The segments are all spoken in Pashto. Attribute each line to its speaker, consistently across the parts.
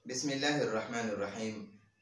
Speaker 1: بسم الله الرحمن الرحیم.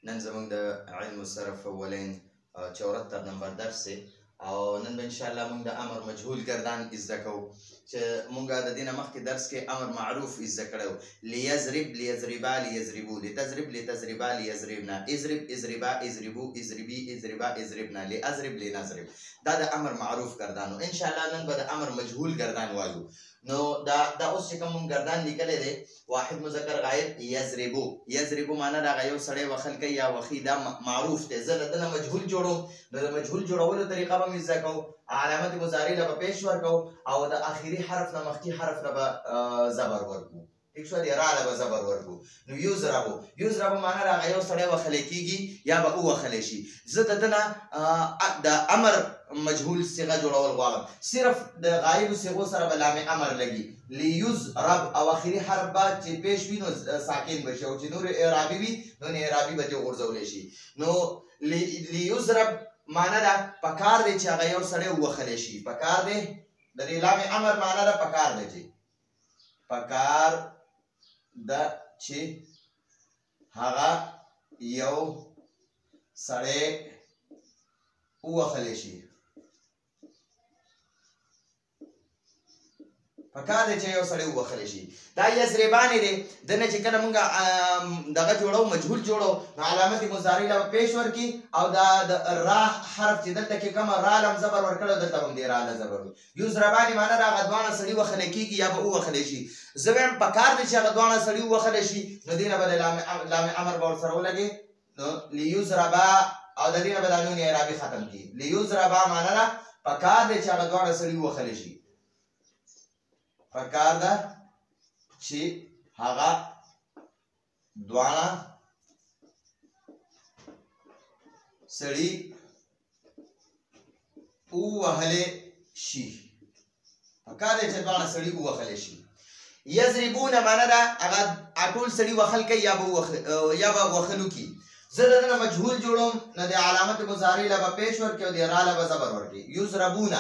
Speaker 1: نن زموږ د علم الصرف اولین 74 نمبر درس دی او نن به انشاءالله موږ د امر مجهول گردان زده کوو چې موږ د دې نه مخکې درس کې امر معروف زده کړی و. لیضرب لیضربا لیضربو، لتضرب لتضربا لیضربنا، اضرب اضربا اضربو اضربي اضربا اضربنا، لاضرب لنضرب. دا د امر معروف گردان و. انشاءالله نن به د امر مجهول گردان وایو. نو دا اوس چې کوم گردان لیکلی دی واحد مذکر غایب یضربو. یضربو معنی دا یو سړی وخل کوي یا وخي، دا معروف دی. زه د ده نه مجهول جوړوم، نو د مجهول جوړولو طریقه به مې زده کوو. علامت مضارع له به پیش ورکوو او د اخري حرف نه مخکې حرف نه به زبر ورکوو. ټیک شو؟ د را له به زبر ورکوو. نو یضربو، یضربو معنی دا یو سړی وخلی کېږي یا به ووخلی شي. زه د ده نه د امر مجهول صيغه جوړول غواړم. صرف د غایب صيغو سره به لام امر لګي. لیضرب او اخري حرف به چې پیش وي نو ساکن بشي او چې نور اعرابي وي نو اعرابي به ترې غورځولی شي. نو لیضرب معنی ده پکار دی چې هغه یو سړی ووخلی شي. پکار دی د دې لام امر معنی ده پکار دی چې پکار ده چې هغه یو سړی ووخلی شي. پکار دی چې یو سړی ووخلی شي. دا یضربانې دی، د نه چې کله مونږ دغه جوړو مجهول جوړو نو علامت مضارع له پیش ورکي او دا د را حرف چې دلته کې کومه را لم زبر ورکړو دلته هم دی را له زبر. یضربانې معنی دا هغه دواړه سړي وخلی کېږي یا به ووخلی شي. زه وایم پکار دی چې هغه دواړه سړي ووخلی شي، نو دې نه به د لام امر به ورسره ولګي. نو لیضربا او د دې نه به دا نون اعرابي ختم کړي. لیضربا معنی ده پکار دی چې هغه دواړه سړي ووخلی شي. پکار ده چې هغه دواړه سړي ووهلی شي. پکار دی چې دواړه سړي ووهلی شي. یضربون معنی ده هغه ټول سړي وهل کوي یا به وهلو کي. زه د نه مجهول جوړوم نو د علامت مضارع له به پیش ورکړي او د را له به زبر ورکړي. یضربون،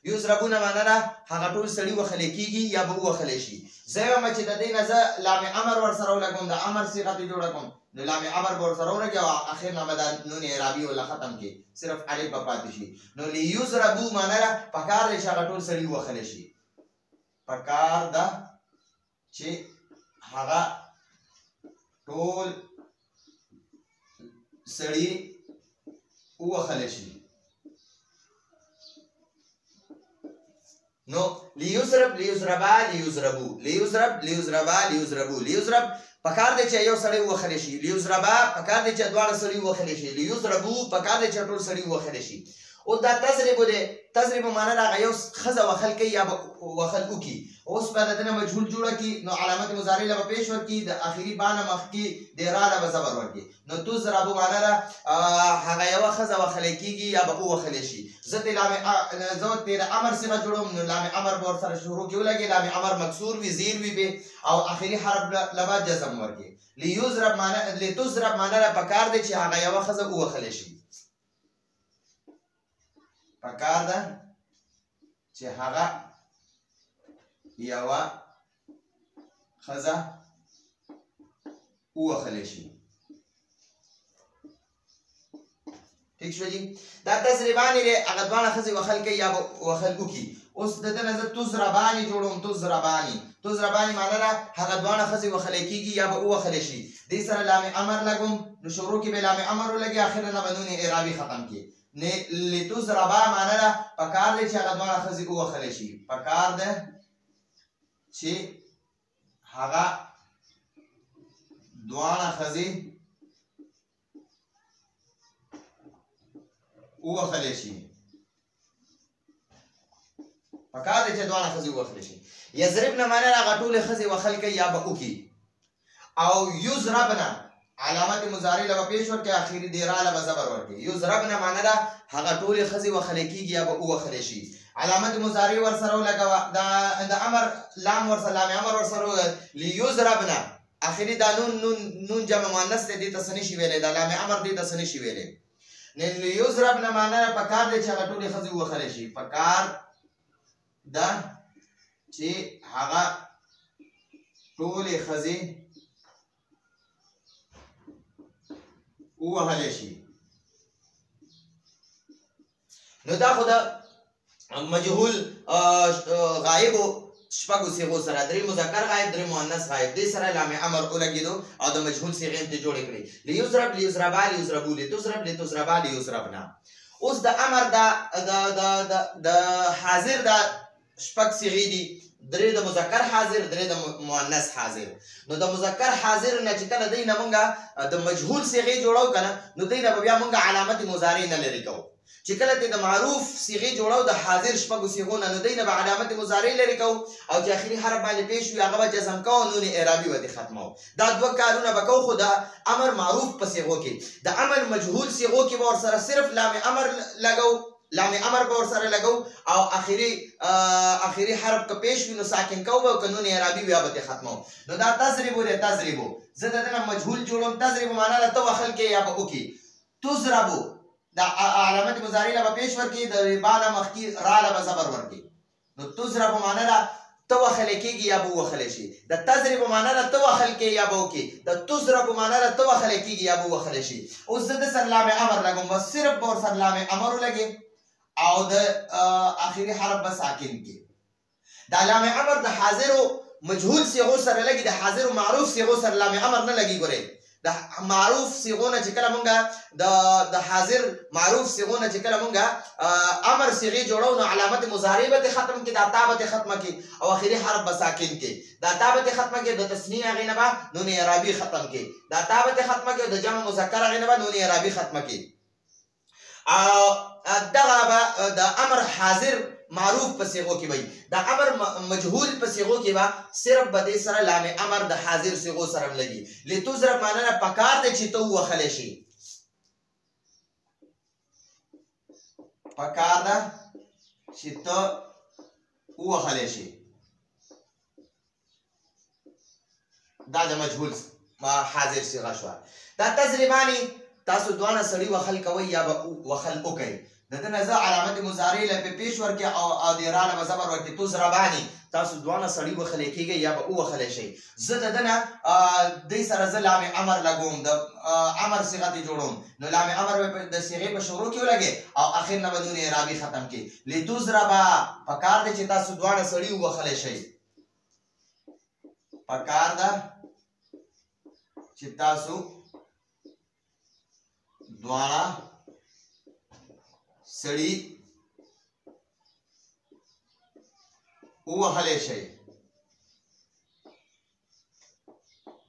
Speaker 1: یضربون معنی ده هغه ټول سړي وهلی کېږي یا به ووهلی شي. زه وایم چې د دې نه زه لام امر ورسره ولګوم، د امر صيغه دې جوړه کوم نو لام امر به ورسره ولګي او اخر نه به دا نون اعرابي ولا ختم کړي، صرف الف به پاتې شي. نو لیضربو معنی ده پکار دی چې هغه ټول سړي ووهلی شي. پکار ده چې هغه ټول سړي ووهلی شي. نو لیضرب لیضربا لیضربو، لیضرب لیضربا لیضربو. لیضرب پکار دی چې یو سړی ووهلی شي. لیضربا پکار دی چې دواړه سړي ووهلی شي. لیضربو پکار دی چې ټول سړي ووهلی شي. او دا تضربو دی، تضربو معنی ده هغه یو ښځه وهل کوي یا به وهل وکړي. اوس به د ده نه مجهول جوړه کړي نو علامت مضارع له به پیش ورکړي، د اخري با نه مخکې د را له به زبر ورکړي. نو تضربو معنی ده هغه یوه ښځه وهلی کېږي یا به ووهلی شي. زه د امر صيغه جوړوم نو لام امر به ورسره شروع کې ولګي، لام امر مکسور وي زیر وي به او اخري حرف له به جزم ورکړي. لیضرب معنی لتضرب معنی ده پکار دی چې هغه یوه ښځه ووهلی شي. پکار ده چې هغه یوه ښځه ووهلی شي. ټیک شو جي؟ دا تضربانې دی هغه دواړه ښځې وهل کوي یا به وهل وکړي. اوس د ده نه زه تضربانې جوړوم. تضربانې، تضربانې معنی ده هغه دواړه ښځې وهلی کېږي یا به ووهلی شي. دې سره لام امر لګوم نو شروع کې به لام امر ولګي، اخر نه به نون اعرابي ختم کړي. لتضربا معنی ده پکار دی چې هغه دواړه ښځې ووهلی شي. پکار ده چې هغه دواړه ښځې ووهلی شي. پکار دی چې دواړه ښځې ووهلی شي. یضربن معنی ده هغه ټولې ښځې وهل کوي یا به وکړي. او یضربن علامت مضارع له به پیش ورکړي، اخري د را له به زبر ورکړي. یضربن معنی ده هغه ټولې ښځې وهلی کېږي یا به ووهلی شي. علامت مضارع ورسره ولګوه، د امر لام ورسره لام امر ورسره وویل. لیضربن اخري دا نون جمع مؤنث دی، دې ته څه نشي ویلی، دا لام امر دې ته څه نشي ویلی. لیضربن معنی ده پکار دی چې هغه ټولې ښځې ووهلی شي. پکار ده چې هغه ټولې ښځې ووهلی شي. نو دا خو د مجهول غایبو شپږو صیغو سره درې مذکر غایب درې مؤنث غایب دې سره لام امر ولګېدو او د مجهول صیغې هم ترې جوړې کړې. لیضرب لیضربا لیضربو لتضرب لتضربا لیضربنا. اوس د امر د حاضر دا شپږ صیغې دي، درې د مذکر حاضر درې د مؤنث حاضر. نو د مذکر حاضر نه چې کله دی نه مونږه د مجهول صیغې جوړو کنه نو دی نه بیا مونږه علامت مضارع نه لرې کوو. چې کله ته د معروف صيغه جوړاو د حاضر شپږو صيغو نه دینه به علامت مضارع لري کو او چې اخري حرف باندې پیش وي هغه جزم کو نون اعرابي ودی ختمو. دا دوه کارونه وکاو خو د امر معروف په صيغو کې د امر مجهول صيغو کې ور سره صرف لام امر لګاو، لام امر به ور سره لګاو او اخري حرف که پیش وي نو ساکن کو او قانون اعرابي بیا به ختمو. نو دا تضربو ده تضربو زه دنه مجهول جوړوم. تضربو معنا له تو خل کې یا به وکي. تضربو دا علامت مضارع له پیش ورکی د بالا مخکی را له زبر ورکی. نو تضرب معنا له تو خل کېږي یا به وخل شي. د تضرب معنا له تو خل کې یا به وکي. د تضرب معنا له تو خل کېږي یا به وخل شي. اوس د سر لام امر لګوم بس صرف بور سر لام امر لګي او د اخري حرف بس ساکن کې. د لام امر د حاضر او مجهول صيغو سره لګي، د حاضر او معروف صيغو سره لام امر نه لګي. ګورئ د معروف صيغونه چې کله مونږه د حاضر معروف صيغونه چې کله مونږه امر صيغه جوړو نو علامت مضارع به ختم کې، د تا به ختمه کې او اخري حرف به ساکن کې. د تا به ختمه کې د تثنیه غینه به نون اعرابي ختم کې. د تا به ختمه کې د جمع مذکر غینه به نون اعرابي ختمه کې. دغه د امر حاضر معروف په صيغو کې وي، د امر مجهول په صيغو کې با صرف بده سره لام امر د حاضر صيغو سره لګي. لتضرب معنا نه پکار دي چې تو وخل شي، پکار ده چې تو وخل شي. دا د مجهول حاضر صيغه شو. دا تضربانی تاسو دوانه سړی وخل کوي یا وخل وکي. دنه زه علامت مضارع له پیش ورکه او ادیراله به زبر ورکه. تضربانی تاسو دوانه سړی وخل کیږي یا به وخل شي. زه دنه د سره ز لام امر لګوم، د امر صيغه ته جوړوم. نو لام امر د صيغه په شروع کې ولګي او اخر نه بدون اعرابي ختم کی. لتضربا پکار دي چې تاسو دوانه سړی وخل شي، پکار ده چې تاسو دوانه سړی وهلی شي.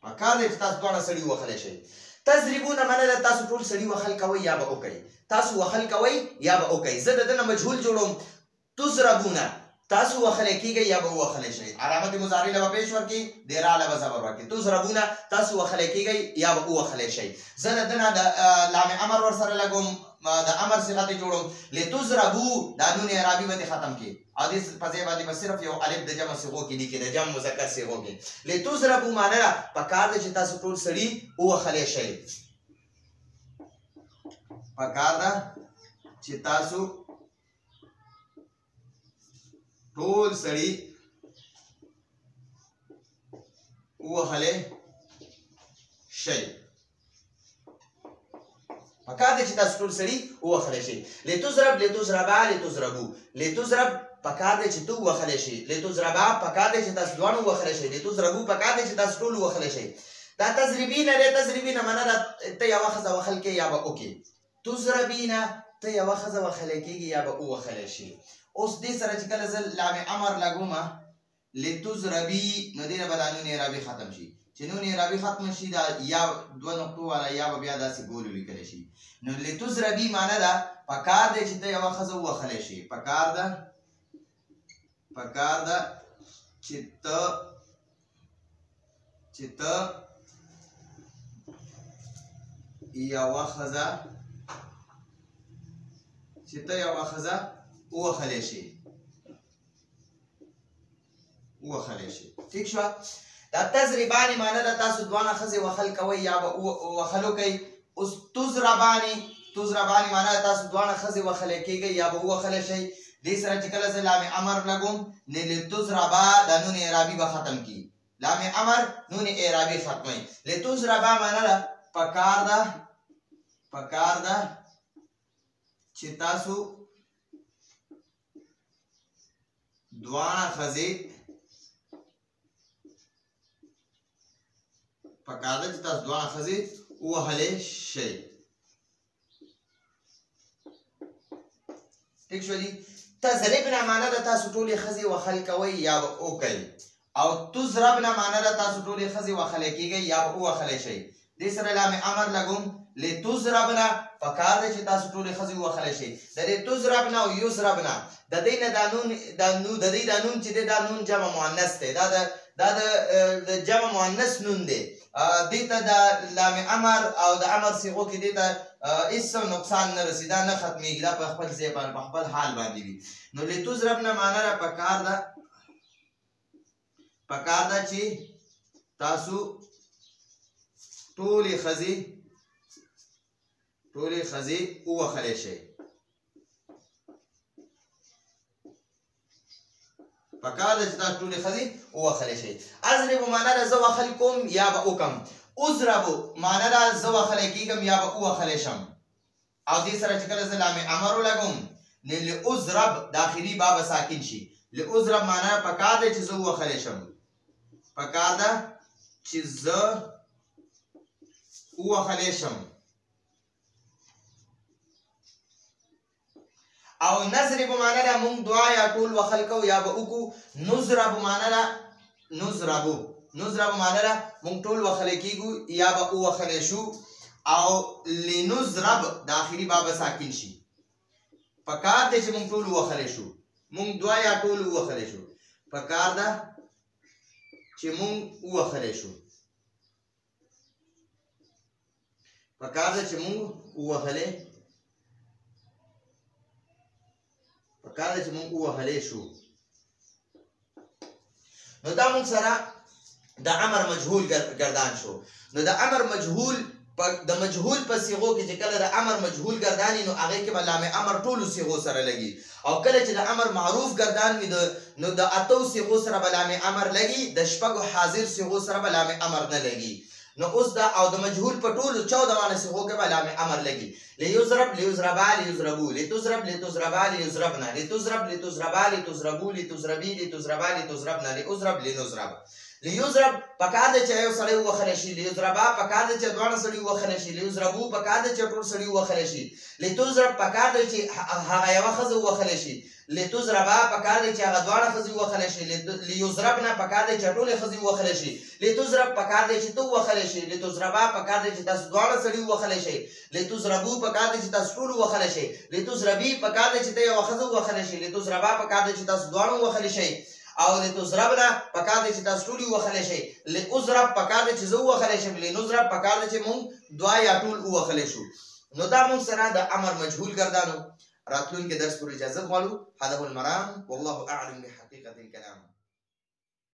Speaker 1: پکار دی چې تاسو دوانه سړی وهلی شي. تضربونه منله تاسو ټول سړی وهل کوئ یا به وکئ. تاسو وهل کوئ یا به وکئ. زه د دنه مجهول جوړوم. تضربونه تاسو وهلی کیږئ یا به وهلی شئ. علامت مضارع له پیش ورکړي، د را له زبر ورکړي. تضربونه تاسو وهلی کیږئ یا به وهلی شئ. زه د دنه د لام امر ور سره لګوم، د امر صيغه ته جوړوم. لتضربو دا نون اعرابي به ختم کی او د پځې باندې به صرف یو الف د جمع صيغو کې لیکي، د جمع مذکر صيغو کې. لتضربو معنا پکار دي چې تاسو ټول سړي وهلی شئ، پکار ده چې تاسو ټول سړي وهلی شئ. پکار دي چې تاسو ټول سړي وهلی شئ. لتضرب لتضربا لتضربو. لتضرب پکار دي چې تو وهلی شئ. لتضربا پکار دي چې تاسو دوانو وهلی شئ. لتضربو پکار دي چې تاسو ټول وهلی شئ. دا تضربین لري، تضربین معنا ته یو خزه وهل کې یا به وکي. تضربین ته یو خزه وهل کېږي یا به وهلی شي. اوس دې سره چې کله زه لام امر لګوم لتضربی نو دې نه به نون اعرابي ختم شي. چې نون اعرابي ختم شي دا یا دوه نقطو والا یا به بیا داسې ګول لیکل شي. نو لتضربی معنا ده پکار دی چې ته یو خزه وهلی شي. پکار ده چې ته یو خزه وهلی شي. ٹھیک شو. دا تضربانی معنا ده تاسو دوانه خزه وهل کوي یا به وهلو کوي. اوس تضربانی معنا ده تاسو دوانه خزه وهل کیږي یا به وهل شي. دې سره چې کله زه لام امر لګوم نه لتضربا د نون اعرابي به ختم کی. لام امر نون اعرابي ختمي. لتضربا معنا ده پکار ده پکار ده چې تاسو دواړه ښځې پکار ده چې تاسو دواړه ښځې ووهلی شئ. ٹھیک شو دي. تضربنا معنا ده تاسو ټولې ښځې وهل کوئ یا به وکئ، او تضربنا معنا ده تاسو ټولې ښځې وهلی کېږئ یا به ووهلی شئ. دې سره لام امر لګوم لتضربنا پکار ده چې تاسو ټولې ښځې ووهلی شئ. د دې تضربنا او یضربنا د دې نه د دې دا نون چې دی دا نون جمع مؤنث دی، دا د جمع مؤنث نون دی. دې ته د لام امر او د امر صیغو کې دې ته هیڅ نقصان نه رسي، دا نه ختمېږي، دا په خپل ځای باندې په خپل حال باندې وي. نو لتضربنا معنا ده پکار ده چې تاسو ټولې ښځې ووهلی شئ. پکار ده چې تاسو ټولې ښځې ووهلی شئ. اضرب معنا ده زه وهل کوم یا به وکم. اضرب معنا ده زه وهلی کېږم یا به ووهلی شم. او دې سره چې کله زه لام امر ولګوم لاضرب داخلي با به ساکن شي. لاضرب معنا پکار ده چې زه ووهلی شم. پکار ده چې زه ووهلی شم. او نضرب معنا ده مونږ دعا یا ټول وهل کوو یا به وکړو. نضرب معنا ده نضرب معنا ده مونږ ټول وهلی کېږو یا به ووهلی شو. او لنضرب داخلي با به ساکن شي. پکار دی چې مونږ ټول ووهلی شو، مونږ دعا یا ټول ووهلی شو. پکار ده چې مونږ ووهلی شو. پکار ده چې مونږ ووهلی شو. نو دا مونږ سره د امر مجهول گردان شو. نو د امر مجهول د مجهول په صيغو کې چې کله د امر مجهول گردانی نو هغه کې به لام امر ټولو صيغو سره لګي، او کله چې د امر معروف گردان وي نو د اتو صيغو سره به لام امر لګي، د شپږو حاضر صيغو سره به لام امر نه لګي. نو اوس دا او د مجهول په ټولو 14 صيغو کې به لام امر لګي. ليضرب ليضربا ليضربوا لتضرب لتضربا ليضربنا لتضرب لتضربا لتضربوا لتضربي لتضربا لتضربنا لأضرب لنضرب. ليضرب پکار ده چې یو سړی ووهلی شي. ليضربا پکار ده چې دواړه سړي ووهلی شي. ليضربو پکار ده چې ټول سړي ووهلی شي. لتضرب پکار ده چې هغه یوه ښځه ووهلی شي. لتضربا پکار ده چې هغه دواړه ښځې ووهلی شي. ليضربنا پکار ده چې ټولې ښځې ووهلی شي. لتضرب پکار ده چې ته ووهلی شي. لتضربا پکار ده چې تاسو دواړه سړي ووهلی شئ. لتضربو پکار ده چې تاسو ټول ووهلی شئ. لتضربي پکار ده چې ته یوه ښځه ووهلی شي. لتضربا پکار ده چې تاسو دواړه ووهلی شئ. او لتضربنا پکار دی چې تاسو ټول ووهلی شئ. لاضرب پکار دی چې زه ووهلی شم. لنضرب پکار دی چې مونږ دوا یا ټول ووهلی شو. نو دا مونږ سره د امر مجهول ګردانو. راتلونکي درس پورې اجازه غواړو. هذا هو المرام والله اعلم بحقیقة الكلام.